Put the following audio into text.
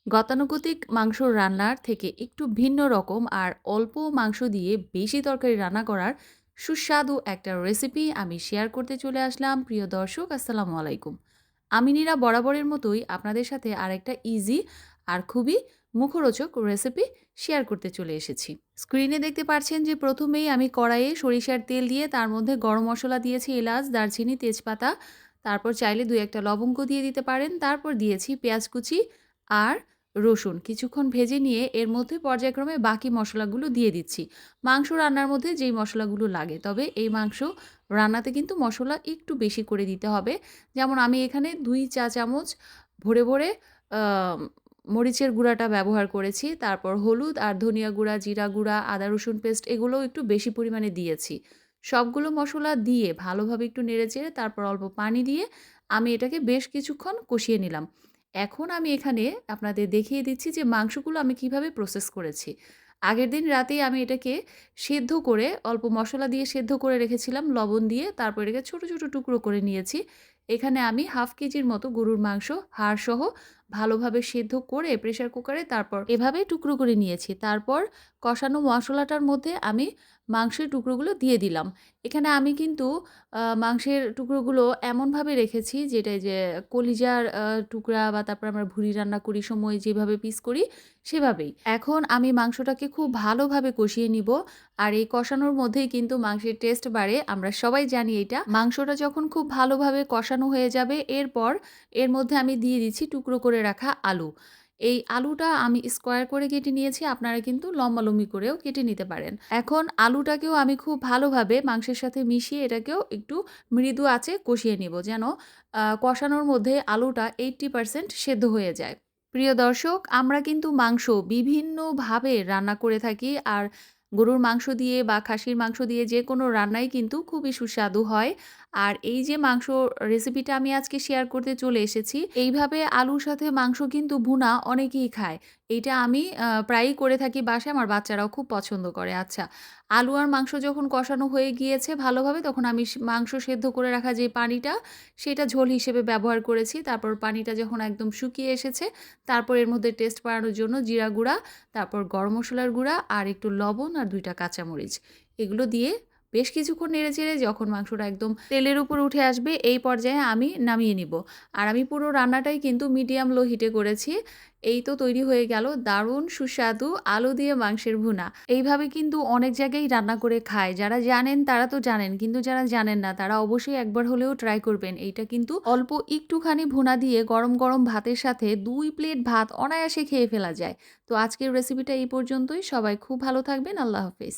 গতানুগতিক মাংস রান্নার থেকে একটু ভিন্ন রকম আর অল্প মাংস দিয়ে বেশি তরকারি রান্না করার সুস্বাদু একটা রেসিপি আমি শেয়ার করতে চলে আসলাম। প্রিয় দর্শক, আসসালামু আলাইকুম। আমি নীরা বরাবরের মতোই আপনাদের সাথে আরেকটা ইজি আর খুবই মুখরোচক রেসিপি শেয়ার করতে চলে এসেছি। স্ক্রিনে দেখতে পাচ্ছেন যে প্রথমেই আমি কড়াইয়ে সরিষার তেল দিয়ে তার মধ্যে গরম মশলা দিয়েছি, এলাচ, দারচিনি, তেজপাতা, তারপর চাইলে ২-১টা লবঙ্গ দিয়ে দিতে পারেন। তারপর দিয়েছি পেঁয়াজ কুচি আর রসুন। কিছুক্ষণ ভেজে নিয়ে এর মধ্যে পর্যায়ক্রমে বাকি মসলাগুলো দিয়ে দিচ্ছি। মাংস রান্নার মধ্যে যেই মসলাগুলো লাগে, তবে এই মাংস রান্নাতে কিন্তু মসলা একটু বেশি করে দিতে হবে। যেমন আমি এখানে ২ চা চামচ ভরে আ মরিচের গুঁড়াটা ব্যবহার করেছি। তারপর হলুদ আর ধনিয়া গুঁড়া, জিরা গুঁড়া, আদা রসুন পেস্ট এগুলোও একটু বেশি পরিমাণে দিয়েছি। সবগুলো মসলা দিয়ে ভালোভাবে একটু নেড়েচেড়ে তারপর অল্প পানি দিয়ে আমি এটাকে বেশ কিছুক্ষণ কষিয়ে নিলাম। এখন আমি এখানে আপনাদের দেখিয়ে দিচ্ছি যে মাংসগুলো আমি কিভাবে প্রসেস করেছি। আগের দিন রাতেই আমি এটাকে সেদ্ধ করে অল্প মসলা দিয়ে সেদ্ধ করে রেখেছিলাম লবণ দিয়ে। তারপর এটাকে ছোট, ছোট টুকরো করে নিয়েছি। এখানে আমি 1/2 কেজির মতো গরুর মাংস হাড়সহ ভালোভাবে সেদ্ধ করে প্রেশার কুকারে তারপর এভাবে টুকরো করে নিয়েছি। তারপর কষানো মসলাটার মধ্যে আমি মাংসের টুকরোগুলো দিয়ে দিলাম। এখানে আমি কিন্তু মাংসের টুকরোগুলো এমনভাবে রেখেছি যেটা এই যে কলিজার টুকরা বা তারপর আমরা ভুঁড়ি রান্না করি সময় যেভাবে পিস করি সেভাবেই। এখন আমি মাংসটাকে খুব ভালোভাবে কষিয়ে নিব। আর এই কষানোর মধ্যেই কিন্তু মাংসের টেস্ট বাড়ে। আমরা সবাই জানি এইটা। মাংসটা যখন খুব ভালোভাবে কষানো হয়ে যাবে এরপর এর মধ্যে আমি দিয়ে দিচ্ছি টুকরো করে রাখা আলু। এই আলুটা আমি স্কোয়ার করে কেটে নিয়েছি। আপনারা কিন্তু লম্বালম্বি করেও কেটে নিতে পারেন। এখন আলুটাকেও আমি খুব ভালোভাবে মাংসের সাথে মিশিয়ে এটাকেও একটু মৃদু আঁচে কষিয়ে নিব যেন কষানোর মধ্যে আলুটা 80% সেদ্ধ হয়ে যায়। প্রিয় দর্শক, আমরা কিন্তু মাংস বিভিন্নভাবে রান্না করে থাকি। আর গরুর মাংস দিয়ে বা খাসির মাংস দিয়ে যেকোনো রান্নাই কিন্তু খুবই সুস্বাদু হয়। আর এই যে মাংস রেসিপিটা আমি আজকে শেয়ার করতে চলে এসেছি, এইভাবে আলুর সাথে মাংস কিন্তু ভুনা অনেকেই খায়। এইটা আমি প্রায়ই করে থাকি বাসায়, আমার বাচ্চারাও খুব পছন্দ করে। আচ্ছা, আলু আর মাংস যখন কষানো হয়ে গিয়েছে ভালোভাবে, তখন আমি মাংস সেদ্ধ করে রাখা যে পানিটা, সেটা ঝোল হিসেবে ব্যবহার করেছি। তারপর পানিটা যখন একদম শুকিয়ে এসেছে, তারপর এর মধ্যে টেস্ট বাড়ানোর জন্য জিরা গুঁড়া, তারপর গরম মসলার গুঁড়া আর একটু লবণ আর ২ টা কাঁচামরিচ এগুলো দিয়ে বেশ কিছুক্ষণ নেড়েচেড়ে যখন মাংসটা একদম তেলের উপর উঠে আসবে, এই পর্যায়ে আমি নামিয়ে নিব। আর আমি পুরো রান্নাটাই কিন্তু মিডিয়াম লো হিটে করেছি। এই তো তৈরি হয়ে গেল দারুণ সুস্বাদু আলু দিয়ে মাংসের ভুনা। এইভাবে কিন্তু অনেক জায়গায় রান্না করে খায়। যারা জানেন তারা তো জানেন, কিন্তু যারা জানেন না তারা অবশ্যই একবার হলেও ট্রাই করবেন। এইটা কিন্তু অল্প একটুখানি ভুনা দিয়ে গরম, গরম ভাতের সাথে ২ প্লেট ভাত অনায়াসে খেয়ে ফেলা যায়। তো আজকের রেসিপিটা এই পর্যন্তই। সবাই খুব ভালো থাকবেন। আল্লাহ হাফেজ।